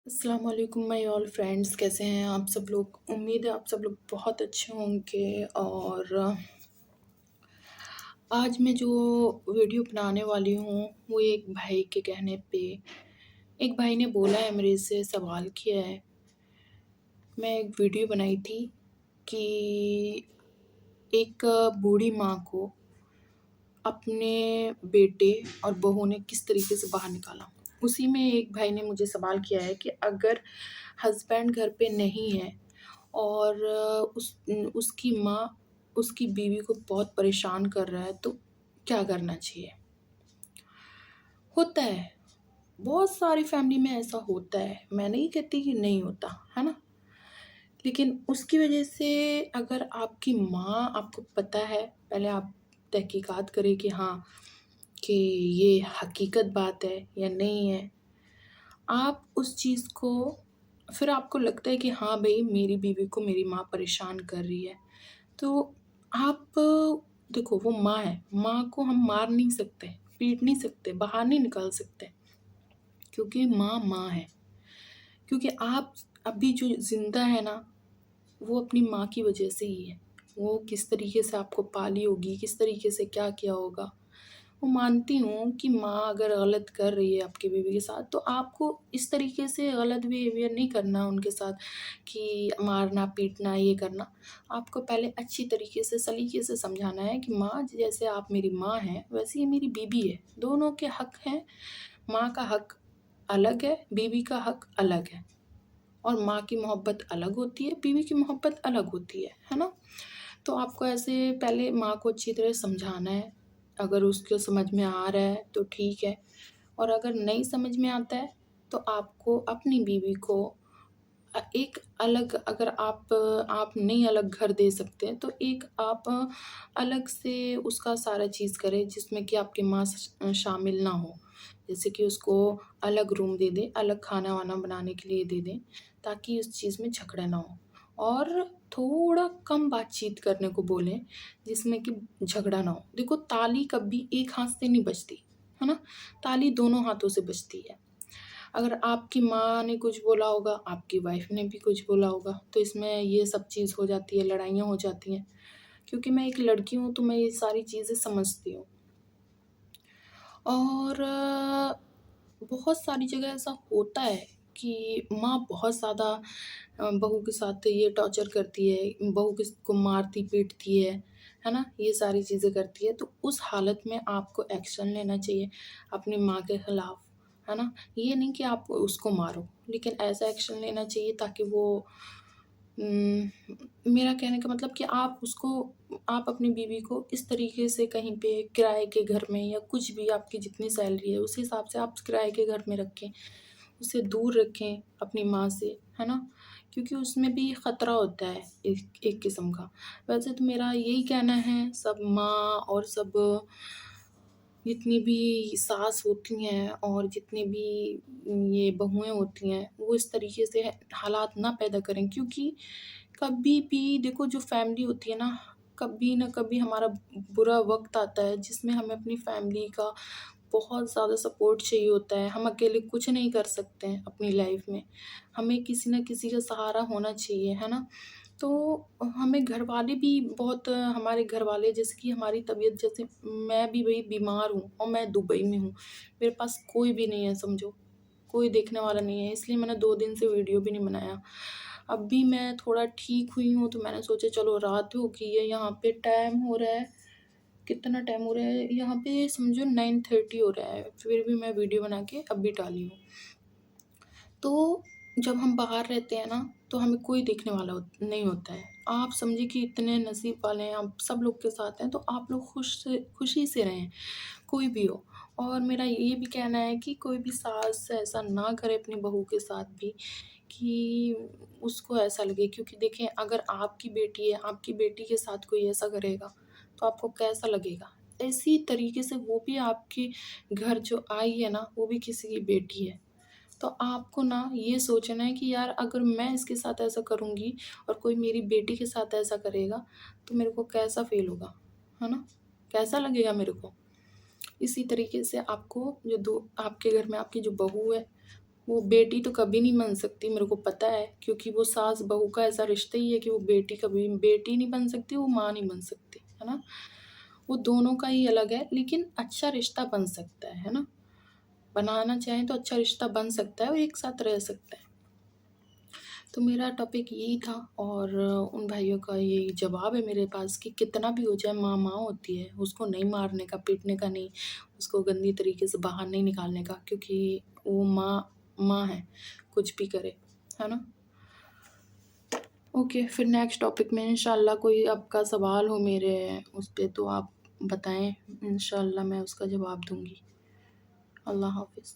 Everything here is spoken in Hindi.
अस्सलाम वालेकुम माय ऑल फ्रेंड्स, कैसे हैं आप सब लोग। उम्मीद है आप सब लोग बहुत अच्छे होंगे। और आज मैं जो वीडियो बनाने वाली हूँ वो एक भाई के कहने पे। एक भाई ने बोला है, मेरे से सवाल किया है। मैं एक वीडियो बनाई थी कि एक बूढ़ी माँ को अपने बेटे और बहू ने किस तरीके से बाहर निकाला। उसी में एक भाई ने मुझे सवाल किया है कि अगर हस्बैंड घर पे नहीं है और उसकी माँ उसकी बीवी को बहुत परेशान कर रहा है, तो क्या करना चाहिए। होता है, बहुत सारी फैमिली में ऐसा होता है। मैं नहीं कहती कि नहीं होता है ना, लेकिन उसकी वजह से अगर आपकी माँ, आपको पता है, पहले आप तहकीकात करें कि हाँ, कि ये हकीकत बात है या नहीं है। आप उस चीज़ को, फिर आपको लगता है कि हाँ भाई, मेरी बीवी को मेरी माँ परेशान कर रही है, तो आप देखो, वो माँ है। माँ को हम मार नहीं सकते, पीट नहीं सकते, बाहर नहीं निकाल सकते, क्योंकि माँ माँ है। क्योंकि आप अभी जो ज़िंदा है ना, वो अपनी माँ की वजह से ही है। वो किस तरीके से आपको पाली होगी, किस तरीके से क्या किया होगा। वो मानती हूँ कि माँ अगर गलत कर रही है आपकी बीवी के साथ, तो आपको इस तरीके से गलत बिहेवियर नहीं करना उनके साथ, कि मारना पीटना ये करना। आपको पहले अच्छी तरीके से सलीके से समझाना है कि माँ, जैसे आप मेरी माँ हैं वैसे ही मेरी बीवी है, दोनों के हक हैं। माँ का हक अलग है, बीवी का हक अलग है। और माँ की मोहब्बत अलग होती है, बीवी की मोहब्बत अलग होती है ना। तो आपको ऐसे पहले माँ को अच्छी तरह समझाना है। अगर उसको समझ में आ रहा है तो ठीक है, और अगर नहीं समझ में आता है तो आपको अपनी बीवी को एक अलग, अगर आप नहीं अलग घर दे सकते हैं, तो एक आप अलग से उसका सारा चीज़ करें जिसमें कि आपकी माँ शामिल ना हो। जैसे कि उसको अलग रूम दे दें, अलग खाना वाना बनाने के लिए दे दें, ताकि उस चीज़ में झगड़ा ना हो। और थोड़ा कम बातचीत करने को बोलें, जिसमें कि झगड़ा ना हो। देखो, ताली कभी एक हाथ से नहीं बजती, है ना। ताली दोनों हाथों से बजती है। अगर आपकी माँ ने कुछ बोला होगा, आपकी वाइफ ने भी कुछ बोला होगा, तो इसमें ये सब चीज़ हो जाती है, लड़ाइयाँ हो जाती हैं। क्योंकि मैं एक लड़की हूँ, तो मैं ये सारी चीज़ें समझती हूँ। और बहुत सारी जगह ऐसा होता है कि माँ बहुत ज़्यादा बहू के साथ ये टॉर्चर करती है, बहू को मारती पीटती है ना, ये सारी चीज़ें करती है। तो उस हालत में आपको एक्शन लेना चाहिए अपनी माँ के खिलाफ, है ना। ये नहीं कि आप उसको मारो, लेकिन ऐसा एक्शन लेना चाहिए ताकि वो मेरा कहने का मतलब कि आप अपनी बीवी को इस तरीके से कहीं पे किराए के घर में, या कुछ भी आपकी जितनी सैलरी है उस हिसाब से आप किराए के घर में रखें, उसे दूर रखें अपनी माँ से, है ना। क्योंकि उसमें भी ख़तरा होता है एक एक किस्म का। वैसे तो मेरा यही कहना है, सब माँ और सब जितनी भी सास होती हैं और जितनी भी ये बहुएँ होती हैं, वो इस तरीके से हालात ना पैदा करें। क्योंकि कभी भी देखो, जो फैमिली होती है ना, कभी न कभी हमारा बुरा वक़्त आता है जिसमें हमें अपनी फैमिली का बहुत ज़्यादा सपोर्ट चाहिए होता है। हम अकेले कुछ नहीं कर सकते हैं अपनी लाइफ़ में। हमें किसी न किसी का सहारा होना चाहिए, है ना? तो हमें घरवाले भी बहुत, हमारे घरवाले, जैसे कि हमारी तबीयत, जैसे मैं भी भई बीमार हूँ और मैं दुबई में हूँ। मेरे पास कोई भी नहीं है, समझो। कोई देखने वाला नहीं है, इसलिए मैंने 2 दिन से वीडियो भी नहीं बनाया। अब भी मैं थोड़ा ठीक हुई हूँ, तो मैंने सोचा चलो रात हो गई है, यहाँ पे टाइम हो रहा है, कितना टाइम हो रहा है? यहाँ पे समझो 9:30 हो रहा है, फिर भी मैं वीडियो बना के अभी डाली हूँ। तो जब हम बाहर रहते हैं ना, तो हमें कोई देखने वाला नहीं होता है। आप समझिए कि इतने नसीब वाले हैं, आप सब लोग के साथ हैं, तो आप लोग खुशी से रहें, कोई भी हो। और मेरा ये भी कहना है कि कोई भी सास ऐसा ना करे अपनी बहू के साथ भी, कि उसको ऐसा लगे। क्योंकि देखें, अगर आपकी बेटी है, आपकी बेटी के साथ कोई ऐसा करेगा, तो आपको कैसा लगेगा? इसी तरीके से वो भी आपके घर जो आई है ना, वो भी किसी की बेटी है। तो आपको ना ये सोचना है कि यार, अगर मैं इसके साथ ऐसा करूँगी और कोई मेरी बेटी के साथ ऐसा करेगा, तो मेरे को कैसा फ़ील होगा, है ना? कैसा लगेगा मेरे को? इसी तरीके से आपको, जो दो आपके घर में आपकी जो बहू है, वो बेटी तो कभी नहीं बन सकती, मेरे को पता है, क्योंकि वो सास बहू का ऐसा रिश्ता ही है कि वो बेटी कभी बेटी नहीं बन सकती, वो माँ नहीं बन सकती, है ना। वो दोनों का ही अलग है, लेकिन अच्छा रिश्ता बन सकता है ना। बनाना चाहें तो अच्छा रिश्ता बन सकता है और एक साथ रह सकता है। तो मेरा टॉपिक यही था, और उन भाइयों का यही जवाब है मेरे पास कि कितना भी हो जाए, माँ माँ होती है, उसको नहीं मारने का, पीटने का नहीं, उसको गंदी तरीके से बाहर नहीं निकालने का, क्योंकि वो माँ माँ है, कुछ भी करे, है ना। ओके, फिर नेक्स्ट टॉपिक में इंशाल्लाह कोई आपका सवाल हो मेरे उस पे तो आप बताएं, इंशाल्लाह मैं उसका जवाब दूंगी। अल्लाह हाफिज़।